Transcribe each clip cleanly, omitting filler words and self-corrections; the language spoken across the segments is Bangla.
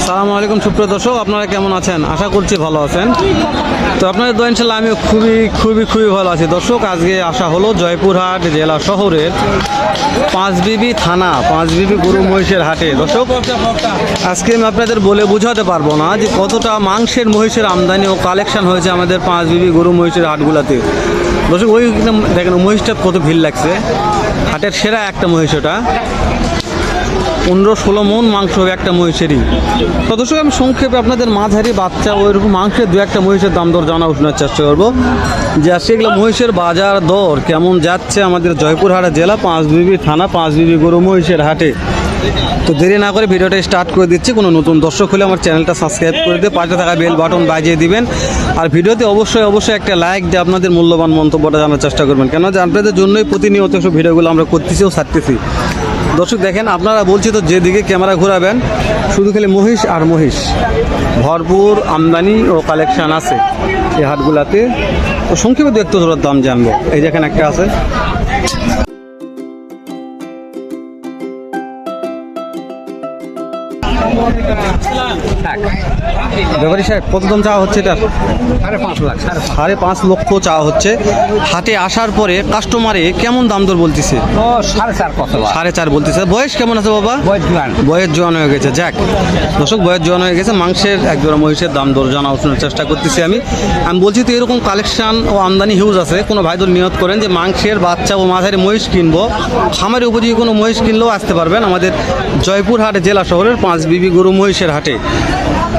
আসসালামু আলাইকুম সুপ্রিয় দর্শক, আপনারা কেমন আছেন? আশা করছি ভালো আছেন। তো আপনাদের দোয়া ইনশাল্লাহ আমি খুবই ভালো আছি। দর্শক, আজকে আসা হলো জয়পুরহাট জেলা শহরের পাঁচবিবি থানা পাঁচবিবি গরু মহিষের হাটে। দর্শক, আজকে আমি আপনাদের বলে বোঝাতে পারবো না যে কতটা মাংসের মহিষের আমদানি ও কালেকশন হয়েছে আমাদের পাঁচবিবি গরু মহিষের হাটগুলোতে। দর্শক, ওই দেখেন মহিষটা কত ভিড় লাগছে। হাটের সেরা একটা মহিষ, ওটা 15-16 মন মাংস হবে একটা মহিষেরই। তো দর্শক, আমি সংক্ষেপে আপনাদের মাঝারি বাচ্চা ওইরকম মাংসের দু একটা মহিষের দাম দর জানা শোনার চেষ্টা করবো যে আজকে এগুলো মহিষের বাজার দর কেমন যাচ্ছে আমাদের জয়পুরহাট জেলা পাঁচবিবি থানা পাঁচবিবি গরু মহিষের হাটে। তো দেরি না করে ভিডিওটা স্টার্ট করে দিচ্ছি। কোনো নতুন দর্শক হলে আমার চ্যানেলটা সাবস্ক্রাইব করে দিয়ে পাশে থাকা বেল বাটন বাজিয়ে দিবেন। আর ভিডিওতে অবশ্যই একটা লাইক দিয়ে আপনাদের মূল্যবান মন্তব্যটা জানার চেষ্টা করবেন, কেন যে আপনাদের জন্যই প্রতিনিয়ত সব ভিডিওগুলো আমরা করতেছি ও ছাড়তেছি। দর্শক দেখেন, আপনারা বলছি তো যেদিকে ক্যামেরা ঘোরাবেন শুধু খালি মহিষ আর মহিষ, ভরপুর আমদানি ও কালেকশান আছে এই হাটগুলাতে। তো সংক্ষেপে দু একটা জোড়ার দাম জানবো। এই যেখানে একটা আছে, ব্যাপারী সাহেব কত দাম চাওয়া হচ্ছে এটার? 5.5 লক্ষ চাওয়া হচ্ছে। হাটে আসার পরে কাস্টমারে কেমন দাম দর বলতেছে? 4.5 বলতেছে। বয়স কেমন আছে বাবা? বয়স জোয়ান হয়ে গেছে। যাক দর্শক, বয়স জোয়ান হয়ে গেছে। মাংসের একজোড়া মহিষের দাম দর জানা শোনার চেষ্টা করতেছি আমি বলছি তো এরকম কালেকশন ও আমদানি হিউজ আছে। কোনো ভাইদর নিয়ত করেন যে মাংসের বাচ্চা ও মাঝারি মহিষ কিনবো, খামারে উপযোগী কোনো মহিষ কিনলেও আসতে পারবেন আমাদের জয়পুরহাট জেলা শহরের পাঁচবিবি গরু মহিষের হাটে।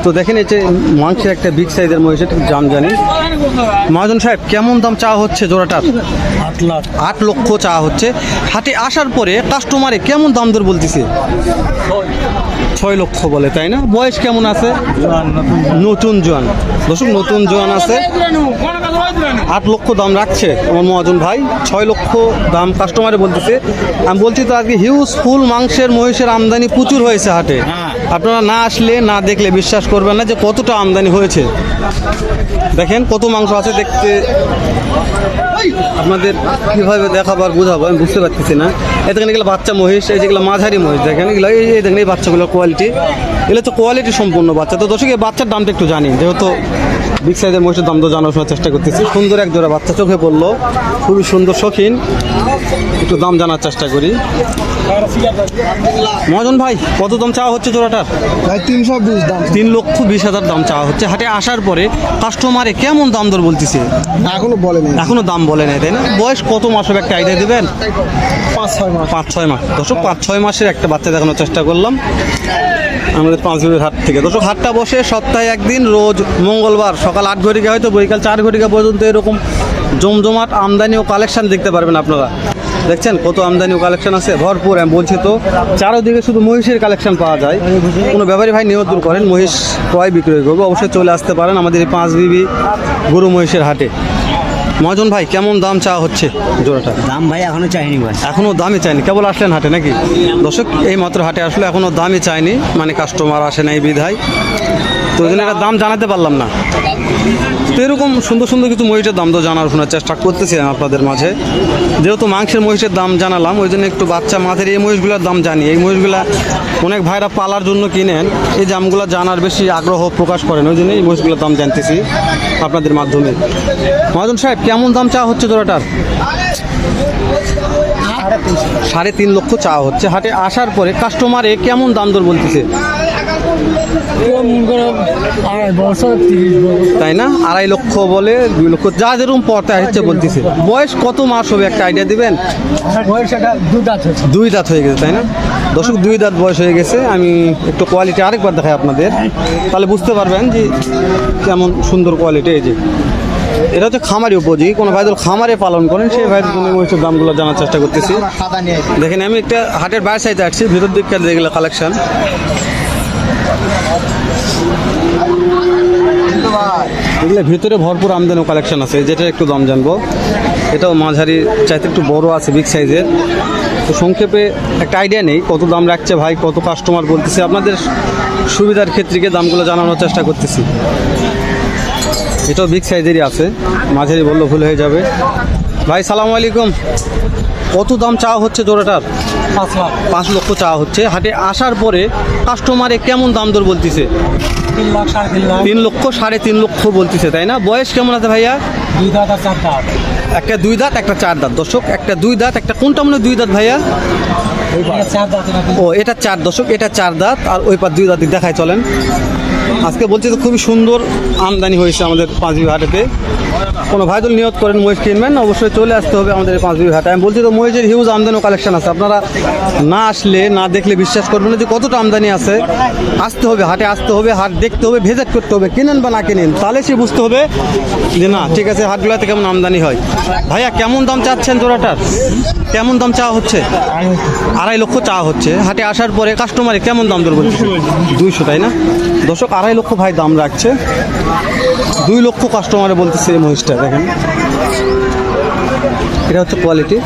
তো দেখেন, এই যে মাংসের একটা বিগ সাইজের মহিষের দাম জানি। মহাজন সাহেব কেমন দাম চাওয়া হচ্ছে জোড়াটার? 8 লক্ষ চাওয়া হচ্ছে। হাটে আসার পরে কাস্টমারে কেমন দাম দর বলতেছে? 6 লক্ষ বলে, তাই না? বয়স কেমন আছে? নতুন জোয়ান। দর্শক, নতুন জোয়ান আছে। 8 লক্ষ দাম রাখছে আমার মহাজন ভাই। 6 লক্ষ দাম কাস্টমারে বলতেছে। আমি বলছি তো আজকে হিউজ ফুল মাংসের মহিষের আমদানি প্রচুর হয়েছে হাটে। আপনারা না আসলে না দেখলে বিশ্বাস করবেন না যে কতটা আমদানি হয়েছে। দেখেন কত মাংস আছে, দেখতে আপনাদের কীভাবে দেখাবো আর বোঝাবো আমি বুঝতে পারতেছি না। এখানে গেলে বাচ্চা মহিষ, এই যেগুলো মাঝারি মহিষ দেখেন, এগুলো এই দেখেন এই বাচ্চাগুলোর কোয়ালিটি, এগুলো তো কোয়ালিটি সম্পূর্ণ বাচ্চা। তো দর্শক, এই বাচ্চার দামটা একটু জানি, যেহেতু বিগ সাইজের মহিষের দাম তো জানার চেষ্টা করতেছি। সুন্দর এক জোড়া বাচ্চা চোখে পড়লো, খুবই সুন্দর শৌখিন, একটু দাম জানার চেষ্টা করি। মহাজন ভাই কত দাম চাওয়া হচ্ছে জোড়াটার? 320 দাম। 3,20,000 দাম চাওয়া হচ্ছে। হাটে আসার পরে কাস্টমারে কেমন দাম দর বলতেছে? এখনো দাম বলে নাই, তাই না? বয়স কত মাস হবে একটা আইডিয়া দেবেন? 5-6 মাস। দর্শক, 5-6 মাসের একটা বাচ্চা দেখানোর চেষ্টা করলাম আমাদের পাঁচবিবির হাট থেকে। দর্শক, হাটটা বসে সপ্তাহে একদিন, রোজ মঙ্গলবার সকাল 8 ঘটিকা হয়তো বৈকাল 4 ঘটিকা পর্যন্ত এরকম জমজমাট আমদানি ও কালেকশন দেখতে পারবেন আপনারা। দেখছেন কত আমদানি ও কালেকশন আছে, ভরপুর। আমি বলছি তো চারোদিকে শুধু মহিষের কালেকশন পাওয়া যায়। কোনো ব্যাপারী ভাই নিয়ত করেন মহিষ ক্রয় বিক্রয় করবো, অবশ্যই চলে আসতে পারেন আমাদের এই পাঁচবিবি গরু মহিষের হাটে। মহাজন ভাই কেমন দাম চাওয়া হচ্ছে জোড়াটা? দাম ভাই এখনো চাইনি, এখনো দামই চাইনি, কেবল আসলেন হাটে নাকি? দর্শক, এই মাত্র হাটে আসলে এখনো দামই চাইনি, মানে কাস্টমার আসে নাই বিধায়, তো ওই জন্য একটা দাম জানাতে পারলাম না। তো এরকম সুন্দর কিছু মহিষের দাম তো জানার শোনার চেষ্টা করতেছি আপনাদের মাঝে। যেহেতু মাংসের মহিষের দাম জানালাম, ওই জন্য একটু বাচ্চা মাঝের এই মহিষগুলোর দাম জানি। এই মহিষগুলা অনেক ভাইরা পালার জন্য কিনেন, এই দামগুলো জানার বেশি আগ্রহ প্রকাশ করেন, ওই জন্য এই মহিষগুলোর দাম জানতেছি আপনাদের মাধ্যমে। মহাজন সাহেব কেমন দাম চাওয়া হচ্ছে জোড়াটার? 3.5 লক্ষ চাওয়া হচ্ছে। হাটে আসার পরে কাস্টমারে কেমন দাম দর বলতেছে? তাই না? 2.5 লক্ষ বলে, 2 লক্ষ যা যেরকম পড়তে আসছে বলতেছে। বয়স কত মাস হবে একটা আইডিয়া দিবেন? 2 দাঁত হয়ে গেছে, তাই না? দর্শক, 2 দাঁত বয়স হয়ে গেছে। আমি একটু কোয়ালিটি আরেকবার দেখাই আপনাদের, তাহলে বুঝতে পারবেন যে কেমন সুন্দর কোয়ালিটি। এই যে এটা হচ্ছে খামারি উপযোগী, কোনো ভাইদের খামারে পালন করেন সেই ভাইদের জন্য মহিষের দামগুলো জানার চেষ্টা করতেছি। দেখেন, আমি একটা হাটের বাইরে সাইডে আসছি, ভিতর দিকটা যেগুলো কালেকশন, এগুলো ভিতরে ভরপুর আমদানি কালেকশন আছে। যেটা একটু দাম জানবো, এটাও মাঝারি চাইতে একটু বড় আছে, বিগ সাইজের। তো সংক্ষেপে একটা আইডিয়া নেই কত দাম রাখছে ভাই, কত কাস্টমার বলতেছে, আপনাদের সুবিধার ক্ষেত্রে দামগুলো জানানোর চেষ্টা করতেছি। এটাও বিগ সাইজেরই আছে, মাঝারি বললে ভুল হয়ে যাবে। ভাই সালামু আলাইকুম, কত দাম চাওয়া হচ্ছে জোড়াটার? 5 লক্ষ চাওয়া হচ্ছে। হাটে আসার পরে কাস্টমারে কেমন দাম দর বলতেছে? 3 লক্ষ 3.5 লক্ষ বলতেছে, তাই না? বয়স কেমন আছে ভাইয়া? 2 দাঁত আর 4 দাঁত। একটা 2 দাঁত একটা 4 দাঁত। দর্শক একটা 2 দাঁত, একটা কোনটা মনে হয় 2 দাঁত ভাইয়া? ও এটা 4 দর্শক, এটা 4 দাঁত আর ওই পার 2 দাঁত দেখায় চলেন। আজকে বলছি তো খুবই সুন্দর আমদানি হয়েছে আমাদের পাঁচবিবি হাটেতে। কোনো ভাই যদি নিয়ত করেন মহিষ কিনবেন অবশ্যই চলে আসতে হবে আমাদের এই পাঁচবিবি হাটে। আমি বলছি তো মহিষের হিউজ আমদানি ও কালেকশন আছে, আপনারা না আসলে না দেখলে বিশ্বাস করবেন না যে কতটা আমদানি আছে। আসতে হবে হাটে, আসতে হবে, হাট দেখতে হবে, ভিজিট করতে হবে, কিনেন বা না কিনেন তাহলে সে বুঝতে হবে যে না ঠিক আছে হাটগুলোতে কেমন আমদানি হয়। ভাইয়া কেমন দাম চাচ্ছেন জোড়াটার? কেমন দাম চাওয়া হচ্ছে? 2.5 লক্ষ চাওয়া হচ্ছে। হাটে আসার পরে কাস্টমারে কেমন দাম দর বলছে? 200, তাই না দর্শক? 2.5 লক্ষ ভাই দাম রাখছে, 2 লক্ষ কাস্টমারে বলতেছে এই মহিষটা। দেখেন এটা হচ্ছে কোয়ালিটি।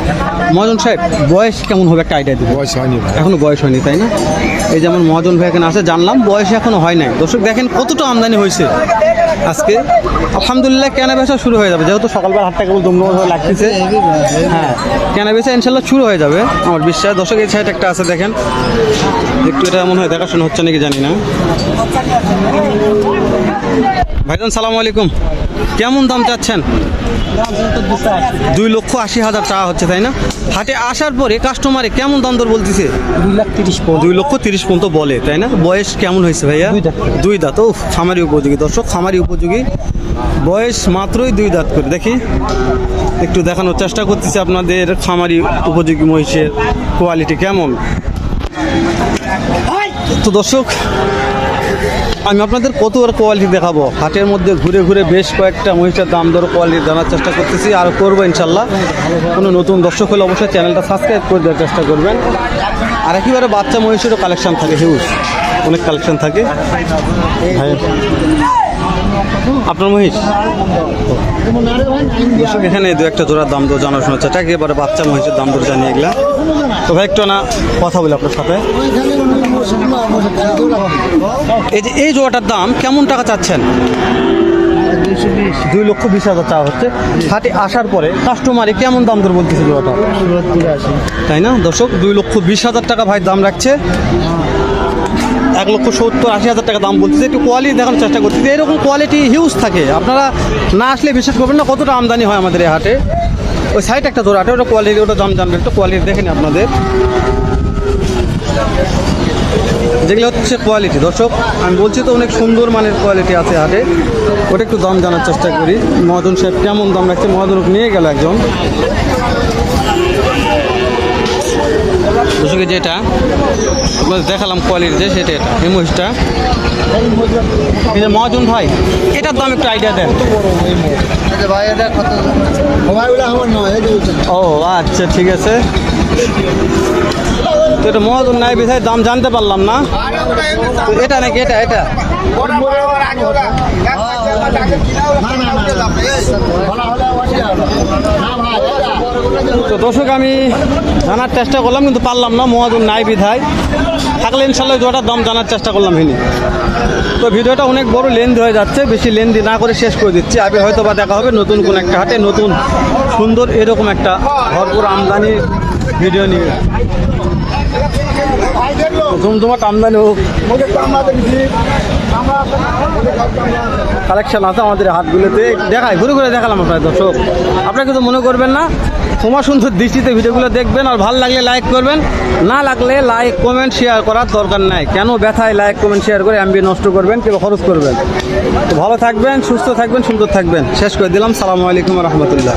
মহাজন সাহেব বয়স কেমন হবে একটা আইডিয়া দিন? বয়স হয়নি ভাই। এখনো বয়স হয়নি, তাই না? এই যেমন মহাজন ভাই এখানে আছে, জানলাম বয়স এখনো হয় নাই। দর্শক দেখেন কতটা আমদানি হয়েছে আজকে। আলহামদুলিল্লাহ কেনা বেচা শুরু হয়ে যাবে, যেহেতু সকালবেলা হাটটা কেবল দমদমভাবে লাগতেছে। হ্যাঁ কেনা বেচা ইনশাল্লাহ শুরু হয়ে যাবে আমার বিশ্বাস। দর্শক এই সাইড একটা আছে দেখেন, একটু এটা মনে হয় দেখাশোনা হচ্ছে নাকি জানি না। ভাইজান সালাম আলাইকুম, কেমন দাম চাচ্ছেন? 2,80,000 চাওয়া হচ্ছে, তাই না? হাটে আসার পরে কাস্টমারে কেমন দাম দর বলতেছে? 2,30,000 পর্যন্ত বলে, তাই না? বয়স কেমন হয়েছে ভাইয়া? 2 দাঁত। ও খামারি উপযোগী দর্শক, খামারি উপযোগী বয়স মাত্রই 2 দাঁত করে। দেখি একটু দেখানোর চেষ্টা করতেছি আপনাদের খামারি উপযোগী মহিষের কোয়ালিটি কেমন। তো দর্শক আমি আপনাদের কত কোয়ালিটি দেখাবো, হাটের মধ্যে ঘুরে ঘুরে বেশ কয়েকটা মহিষের দাম দর কোয়ালিটি জানার চেষ্টা করতেছি, আর করবো ইনশাল্লাহ। কোনো নতুন দর্শক হলে অবশ্যই চ্যানেলটা সাবস্ক্রাইব করে দেওয়ার চেষ্টা করবেন। আর একেবারে বাচ্চা মহিষেরও কালেকশন থাকে, হিউজ অনেক কালেকশন থাকে। ভাই আপনার মহিষ দর্শক এখানে 2-1টা জোড়ার দাম দর জানার শোনা চাচ্ছে, একেবারে বাচ্চা মহিষের দাম দর জানিয়ে এগুলা। তো ভাই একটু না কথা বলি আপনার সাথে। এই যে এই জোড়াটার দাম কেমন টাকা চাচ্ছেন? 2,20,000 চাওয়া হচ্ছে। হাটে আসার পরে কাস্টমারে কেমন দাম দর বলতেছে জোড়াটা? তাই না দর্শক? 2,20,000 টাকা ভাই দাম রাখছে। 1,70,000-80,000 টাকা দাম বলতেছে। একটু কোয়ালিটি দেখানোর চেষ্টা করতেছে, এরকম কোয়ালিটি হিউজ থাকে, আপনারা না আসলে বিশ্বাস করবেন না কতটা আমদানি হয় আমাদের এই হাটে। ওই সাইড একটা জোড়া হাটে, ওটা কোয়ালিটি, ওটা দাম জানবেন, একটু কোয়ালিটি দেখেনি আপনাদের। যেগুলো হচ্ছে কোয়ালিটি দর্শক, আমি বলছি তো অনেক সুন্দর মানের কোয়ালিটি আছে হাটে, ওটা একটু দাম জানার চেষ্টা করি। মহাজন সাহেব কেমন দাম রাখছে? মহাজন নিয়ে গেল একজন দর্শকে, যেটা আপনাদের দেখালাম কোয়ালিটি যে সেটা, এটা এই মহিষটা। এই যে মহাজন ভাই এটার দাম একটু আইডিয়া দেন। ও আচ্ছা ঠিক আছে, তো এটা মহাজন নাই বিধায় দাম জানতে পারলাম না। তো এটা নাকি এটা এটা তো দর্শক আমি জানার চেষ্টা করলাম কিন্তু পারলাম না, মহাজন নাই বিধায়। থাকলে ইনশাল্লাহ জোড়াটার দাম জানার চেষ্টা করলাম হিনি। তো ভিডিওটা অনেক বড় লেন্থ হয়ে যাচ্ছে, বেশি লেন্থ না করে শেষ করে দিচ্ছি। আগে হয়তো বা দেখা হবে নতুন কোন একটা হাটে, নতুন সুন্দর এরকম একটা ভরপুর আমদানি ভিডিও নিয়ে। জমজমাট আমদানি হোক, কালেকশন আছে আমাদের হাটগুলোতে, দেখায় ঘুরে ঘুরে দেখালাম আপনার দর্শক। আপনারা কিন্তু মনে করবেন না, ক্ষমা সুন্দর দৃষ্টিতে ভিডিওগুলো দেখবেন, আর ভালো লাগলে লাইক করবেন, না লাগলে লাইক কমেন্ট শেয়ার করার দরকার নাই। কেন ব্যথায় লাইক কমেন্ট শেয়ার করে এমবি নষ্ট করবেন, কেউ খরচ করবেন? তো ভালো থাকবেন, সুস্থ থাকবেন, সুন্দর থাকবেন। শেষ করে দিলাম। সালামু আলাইকুম রহমতুল্লাহ।